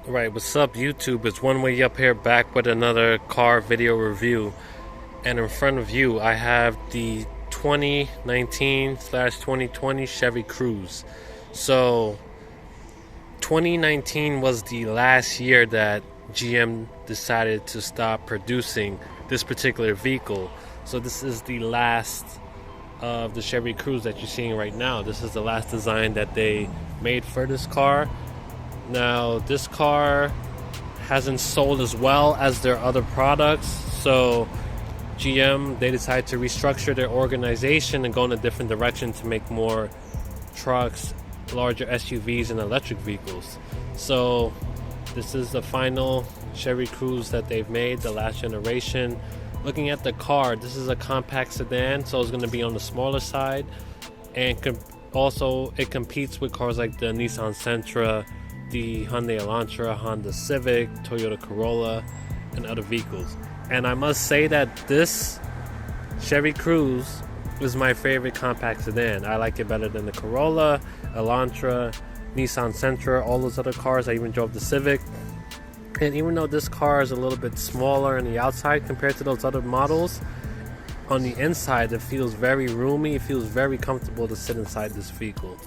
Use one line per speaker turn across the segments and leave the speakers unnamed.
Right, what's up YouTube? It's One Way Up here, back with another car video review. And in front of you I have the 2019/2020 Chevy Cruze. So 2019 was the last year that GM decided to stop producing this particular vehicle. So this is the last of the Chevy Cruze that you're seeing right now. This is the last design that they made for this car. Now, this car hasn't sold as well as their other products, so GM, they decided to restructure their organization and go in a different direction to make more trucks, larger SUVs, and electric vehicles. So this is the final Chevy Cruze that they've made, the last generation. Looking at the car, this is a compact sedan, so it's going to be on the smaller side, and also it competes with cars like the Nissan Sentra, the Hyundai Elantra, Honda Civic, Toyota Corolla, and other vehicles. And I must say that this Chevy Cruze is my favorite compact sedan. I like it better than the Corolla, Elantra, Nissan Sentra, all those other cars. I even drove the Civic. And even though this car is a little bit smaller on the outside compared to those other models, on the inside it feels very roomy. It feels very comfortable to sit inside this vehicle.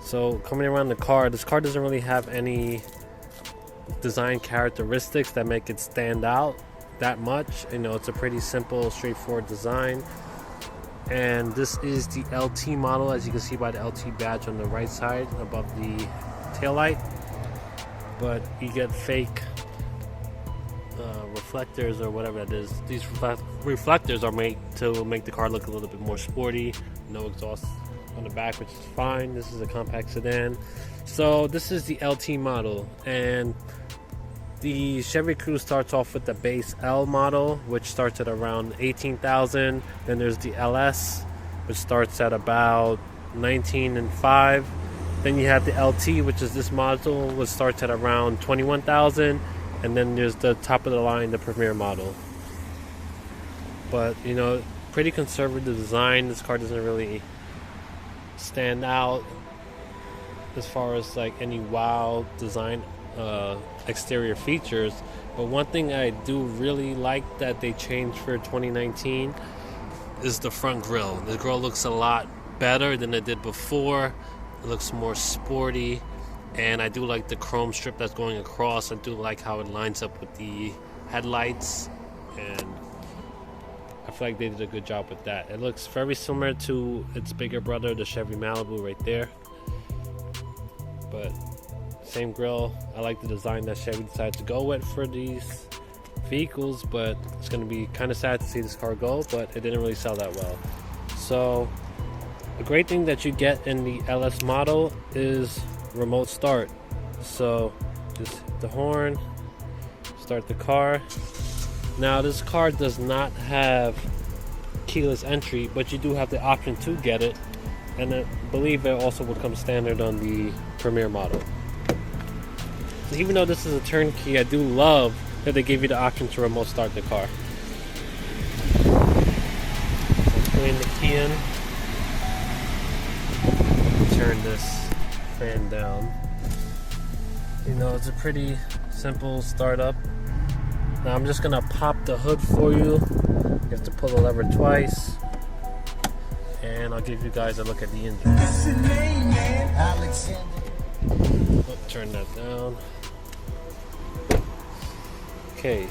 So coming around the car, this car doesn't really have any design characteristics that make it stand out that much. You know, it's a pretty simple, straightforward design. And this is the LT model, as you can see by the LT badge on the right side above the taillight. But you get fake reflectors or whatever it is. These reflectors are made to make the car look a little bit more sporty. No exhaust on the back, which is fine. This is a compact sedan. So this is the LT model, and the Chevy Cruze starts off with the base L model, which starts at around 18,000. Then there's the LS, which starts at about 19,500. Then you have the LT, which is this model, which starts at around 21,000. And then there's the top of the line, the Premier model. But you know, pretty conservative design. This car doesn't really stand out as far as like any wow design exterior features. But one thing I do really like that they changed for 2019 is the front grille. The grille looks a lot better than it did before. It looks more sporty, and I do like the chrome strip that's going across. I do like how it lines up with the headlights, and I feel like they did a good job with that. It looks very similar to its bigger brother, the Chevy Malibu right there. But same grille. I like the design that Chevy decided to go with for these vehicles, but it's going to be kind of sad to see this car go, but it didn't really sell that well. So a great thing that you get in the LS model is remote start. So just hit the horn, start the car. Now this car does not have keyless entry, but you do have the option to get it, and I believe it also will come standard on the Premier model. So even though this is a turnkey, I do love that they give you the option to remote start the car. So putting the key in, turn this fan down. You know, it's a pretty simple startup. Now I'm just gonna pop the hood for you. You have to pull the lever twice, and I'll give you guys a look at the engine. Oh, turn that down. Okay.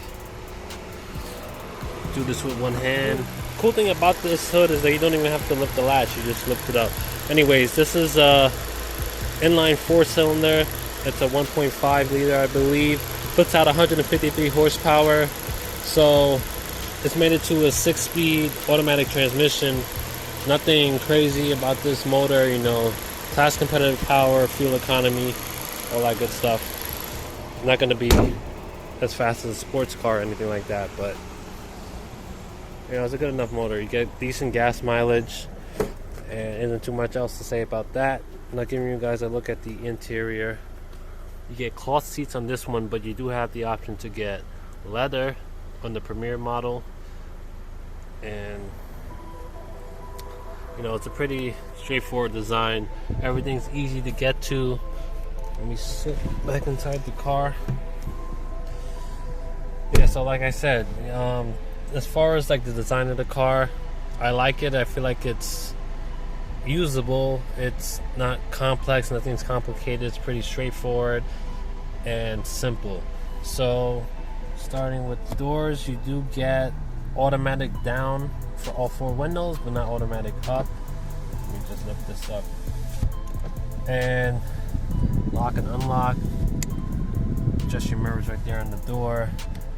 Do this with one hand. Cool thing about this hood is that you don't even have to lift the latch. You just lift it up. Anyways, this is a inline 4-cylinder. It's a 1.5 liter, I believe. Puts out 153 horsepower. So it's made it to a 6-speed automatic transmission. Nothing crazy about this motor, you know. Class competitive power, fuel economy, all that good stuff. It's not going to be as fast as a sports car or anything like that, but you know, it's a good enough motor. You get decent gas mileage, and isn't too much else to say about that. I'm not giving you guys a look at the interior. You get cloth seats on this one, but you do have the option to get leather on the Premier model. And you know, it's a pretty straightforward design. Everything's easy to get to. Let me sit back inside the car. Yeah, so like I said, as far as like the design of the car, I like it. I feel like it's usable. It's not complex. Nothing's complicated. It's pretty straightforward and simple. So, starting with doors, you do get automatic down for all 4 windows, but not automatic up. Let me just lift this up. And lock and unlock. Adjust your mirrors right there on the door.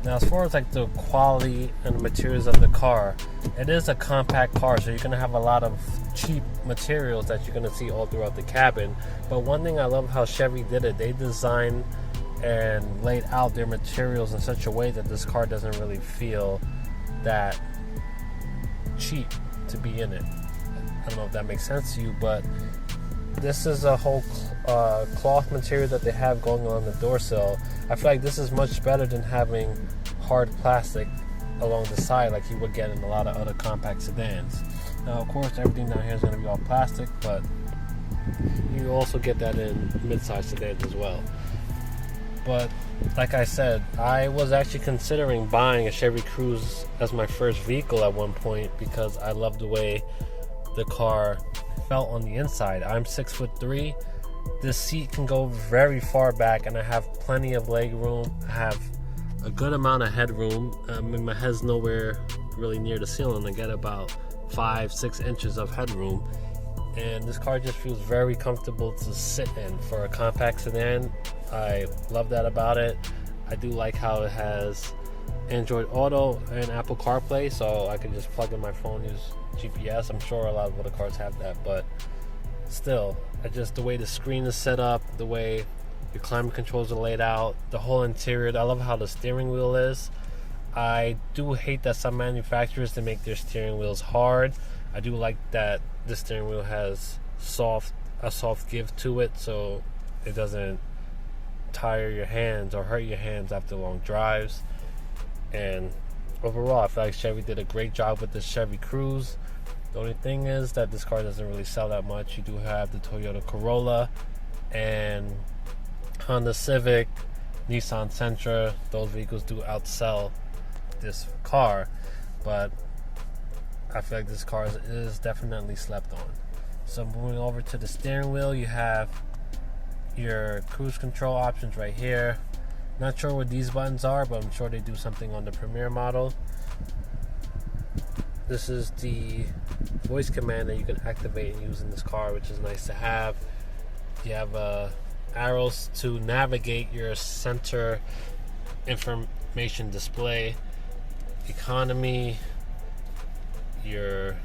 Now, as far as like the quality and the materials of the car, it is a compact car, so you're gonna have a lot of cheap materials that you're gonna see all throughout the cabin. But one thing I love how Chevy did it, they designed and laid out their materials in such a way that this car doesn't really feel that cheap to be in it. I don't know if that makes sense to you, but this is a whole cloth material that they have going on the door sill. I feel like this is much better than having hard plastic along the side like you would get in a lot of other compact sedans. Now, of course, everything down here is going to be all plastic, but you also get that in mid-size sedans as well. But like I said, I was actually considering buying a Chevy Cruze as my first vehicle at one point because I love the way the car felt on the inside. I'm 6'3". This seat can go very far back, and I have plenty of leg room. I have a good amount of headroom. I mean, my head's nowhere really near the ceiling. I get about 5-6 inches of headroom, and this car just feels very comfortable to sit in for a compact sedan. I love that about it. I do like how it has Android Auto and Apple CarPlay, so I can just plug in my phone, use GPS. I'm sure a lot of other cars have that, but still, the way the screen is set up, the way your climate controls are laid out, the whole interior. I love how the steering wheel is. I do hate that some manufacturers, they make their steering wheels hard. I do like that the steering wheel has a soft give to it, so it doesn't tire your hands or hurt your hands after long drives. And overall, I feel like Chevy did a great job with this Chevy Cruze. The only thing is that this car doesn't really sell that much. You do have the Toyota Corolla and Honda Civic, Nissan Sentra. Those vehicles do outsell this car, but I feel like this car is definitely slept on. So moving over to the steering wheel, you have your cruise control options right here. Not sure what these buttons are, but I'm sure they do something on the Premier model. This is the voice command that you can activate and use in this car, which is nice to have. You have arrows to navigate your center information display, economy, your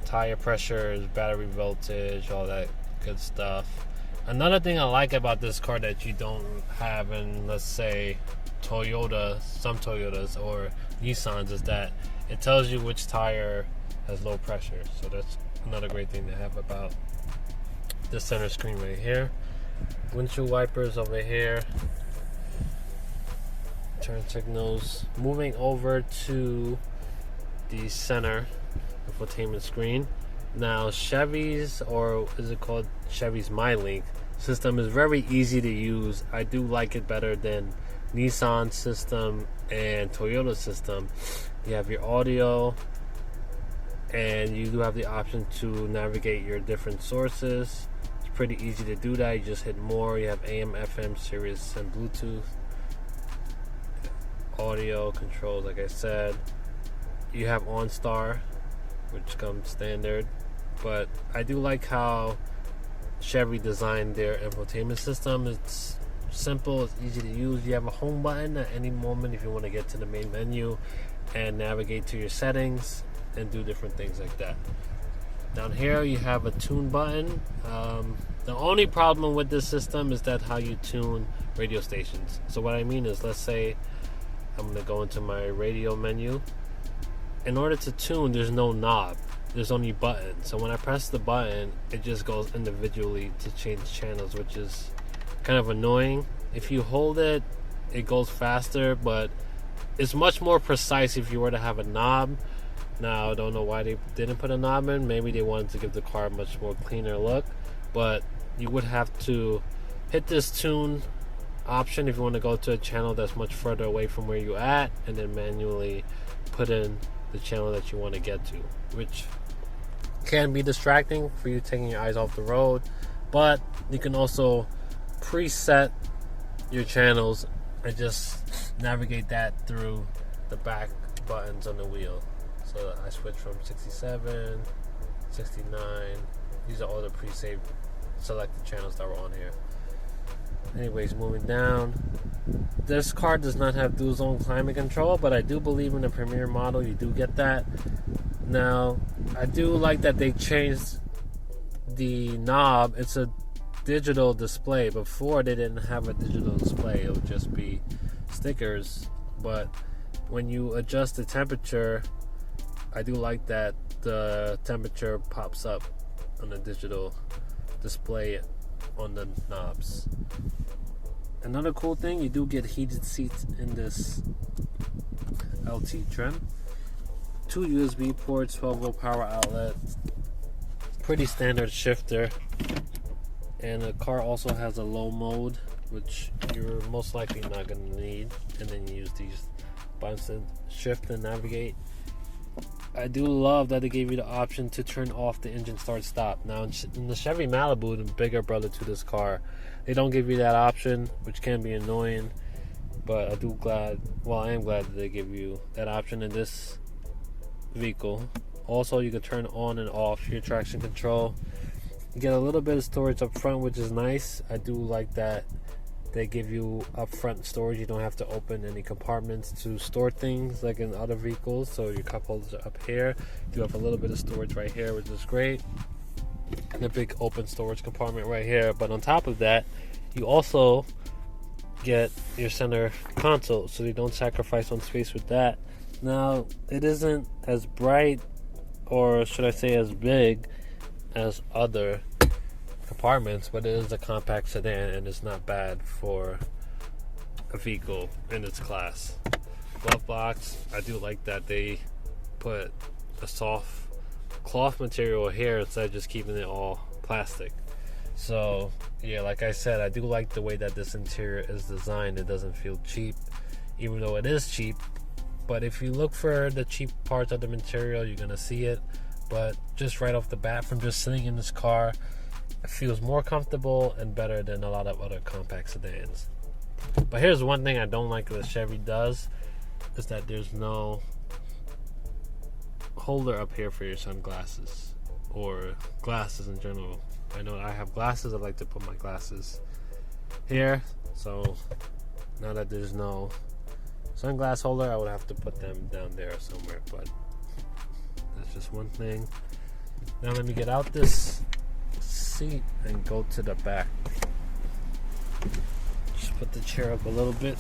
tire pressures, battery voltage, all that good stuff. Another thing I like about this car that you don't have in, let's say, some Toyotas or Nissans, is that it tells you which tire has low pressure. So that's another great thing to have about the center screen right here. Windshield wipers over here. Turn signals. Moving over to the center infotainment screen. Now, Chevy's, or is it called Chevy's MyLink system, is very easy to use. I do like it better than Nissan system and Toyota system. You have your audio, and you do have the option to navigate your different sources. It's pretty easy to do that. You just hit more. You have AM, FM, Sirius, and Bluetooth. Audio controls, like I said. You have OnStar, which comes standard, but I do like how Chevy designed their infotainment system. It's simple, it's easy to use. You have a home button at any moment if you want to get to the main menu and navigate to your settings and do different things like that. Down here you have a tune button. The only problem with this system is that how you tune radio stations. So what I mean is, let's say I'm going to go into my radio menu. In order to tune, there's no knob, there's only buttons. So when I press the button, it just goes individually to change channels, which is kind of annoying. If you hold it, it goes faster, but it's much more precise if you were to have a knob. Now, I don't know why they didn't put a knob in. Maybe they wanted to give the car a much more cleaner look, but you would have to hit this tune option if you want to go to a channel that's much further away from where you're at, and then manually put in the channel that you want to get to, which can be distracting for you taking your eyes off the road. But you can also preset your channels and just navigate that through the back buttons on the wheel. So I switched from 67, 69. These are all the pre-saved selected channels that were on here. Anyways, moving down, this car does not have dual zone climate control, but I do believe in the Premier model you do get that. Now, I do like that they changed the knob. It's a digital display. Before, they didn't have a digital display. It would just be stickers. But when you adjust the temperature, I do like that the temperature pops up on the digital display on the knobs. Another cool thing, you do get heated seats in this LT trim. 2 USB ports, 12 volt power outlet, pretty standard shifter, and the car also has a low mode, which you're most likely not going to need, and then you use these buttons to shift and navigate. I do love that they gave you the option to turn off the engine start stop. Now in the Chevy Malibu, the bigger brother to this car, they don't give you that option, which can be annoying, but I am glad that they give you that option in this vehicle. Also, you can turn on and off your traction control. You get a little bit of storage up front, which is nice. I do like that they give you upfront storage. You don't have to open any compartments to store things like in other vehicles. So your cup holders are up here. You have a little bit of storage right here, which is great, and a big open storage compartment right here. But on top of that, you also get your center console, so you don't sacrifice on space with that. Now, it isn't as bright, or should I say as big, as other compartments, but it is a compact sedan, and it's not bad for a vehicle in its class. Glove box, I do like that they put a soft cloth material here instead of just keeping it all plastic. So yeah, like I said, I do like the way that this interior is designed. It doesn't feel cheap, even though it is cheap. But if you look for the cheap parts of the material, you're gonna see it. But just right off the bat, from just sitting in this car, it feels more comfortable and better than a lot of other compact sedans. But here's one thing I don't like that Chevy does, is that there's no holder up here for your sunglasses or glasses in general. I know I have glasses. I like to put my glasses here. So now that there's no sunglass holder, I would have to put them down there somewhere. But that's just one thing. Now let me get out this seat and go to the back. Just put the chair up a little bit.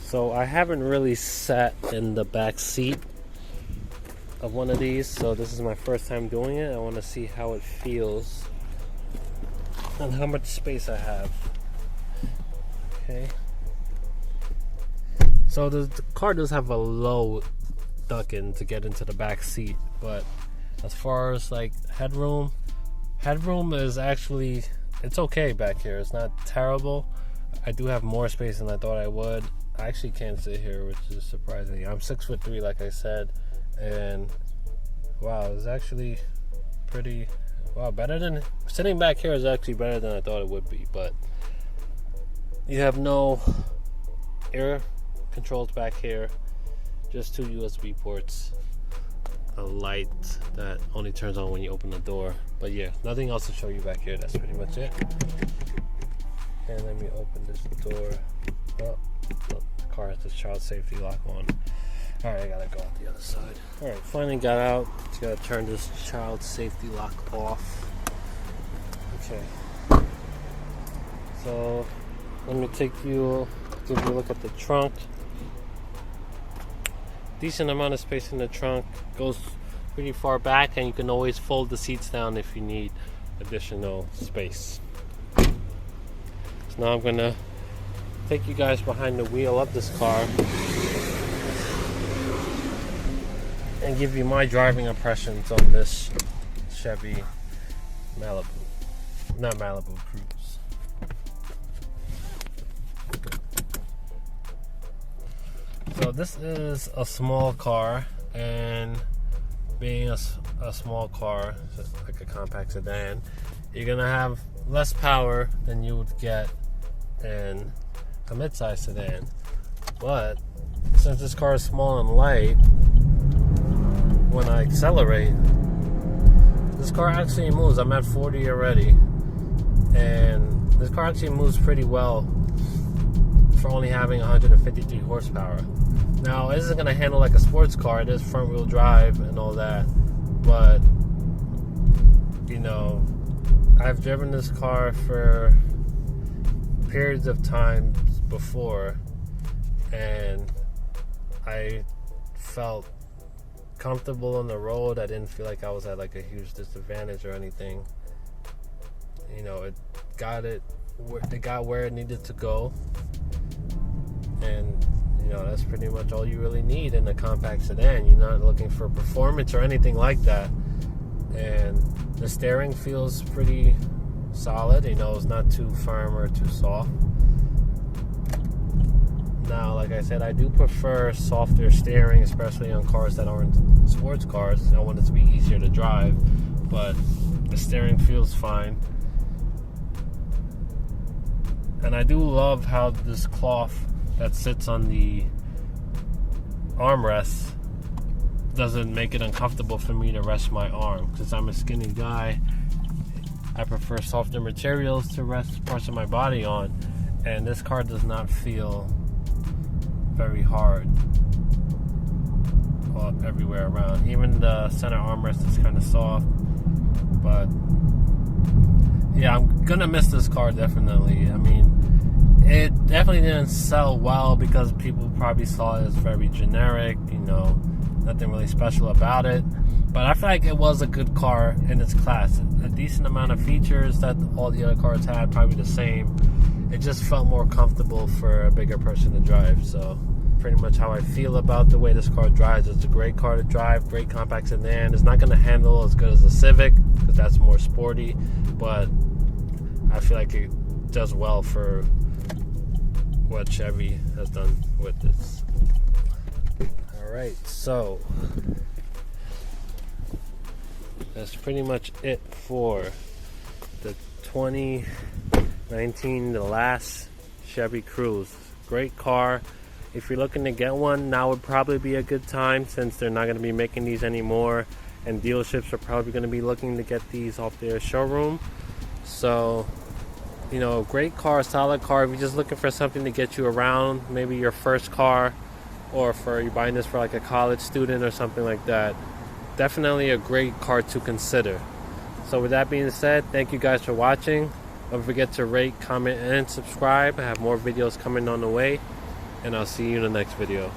So I haven't really sat in the back seat of one of these, so this is my first time doing it. I want to see how it feels and how much space I have. Okay. So the car does have a low duck-in to get into the back seat, but as far as like headroom is actually, it's okay back here. It's not terrible. I do have more space than I thought I would. I actually can't sit here, which is surprising. I'm 6'3", like I said, and wow, it's actually pretty, better than, sitting back here is actually better than I thought it would be. But you have no air controls back here, just 2 USB ports, a light that only turns on when you open the door. But yeah, nothing else to show you back here. That's pretty much it. And let me open this door. Oh, look, the car has this child safety lock on. Alright, I gotta go out the other side. Alright, finally got out. Just gotta turn this child safety lock off. Okay. So let me give you a look at the trunk. Decent amount of space in the trunk. Goes pretty far back, and you can always fold the seats down if you need additional space. So now I'm gonna take you guys behind the wheel of this car and give you my driving impressions on this Chevy Malibu. Not Malibu, Cruze. So this is a small car, and being a small car, just like a compact sedan, you're gonna have less power than you would get in a mid-size sedan. But since this car is small and light, when I accelerate, this car actually moves. I'm at 40 already, and this car actually moves pretty well for only having 153 horsepower. Now, it isn't going to handle like a sports car. It is front wheel drive and all that, but you know, I've driven this car for periods of time before, and I felt comfortable on the road. I didn't feel like I was at like a huge disadvantage or anything. You know, it got where it needed to go, and you know, that's pretty much all you really need in a compact sedan. You're not looking for performance or anything like that. And the steering feels pretty solid. You know, it's not too firm or too soft. Now, like I said, I do prefer softer steering, especially on cars that aren't sports cars. I want it to be easier to drive, but the steering feels fine. And I do love how this cloth that sits on the armrest doesn't make it uncomfortable for me to rest my arm, because I'm a skinny guy. I prefer softer materials to rest parts of my body on, and this car does not feel very hard everywhere around. Even the center armrest is kind of soft, but yeah, I'm gonna miss this car definitely. I mean, it definitely didn't sell well because people probably saw it as very generic, you know, nothing really special about it. But I feel like it was a good car in its class. A decent amount of features that all the other cars had, probably the same. It just felt more comfortable for a bigger person to drive. So pretty much how I feel about the way this car drives. It's a great car to drive, great compact sedan. It's not going to handle as good as a Civic because that's more sporty, but I feel like it does well for what Chevy has done with this. Alright, so that's pretty much it for the 2019, the last Chevy Cruze. Great car. If you're looking to get one, now would probably be a good time, since they're not going to be making these anymore, and dealerships are probably going to be looking to get these off their showroom. So, you know, great car, solid car. If you're just looking for something to get you around, maybe your first car, or for you buying this for like a college student or something like that, definitely a great car to consider. So with that being said, thank you guys for watching. Don't forget to rate, comment, and subscribe. I have more videos coming on the way, and I'll see you in the next video.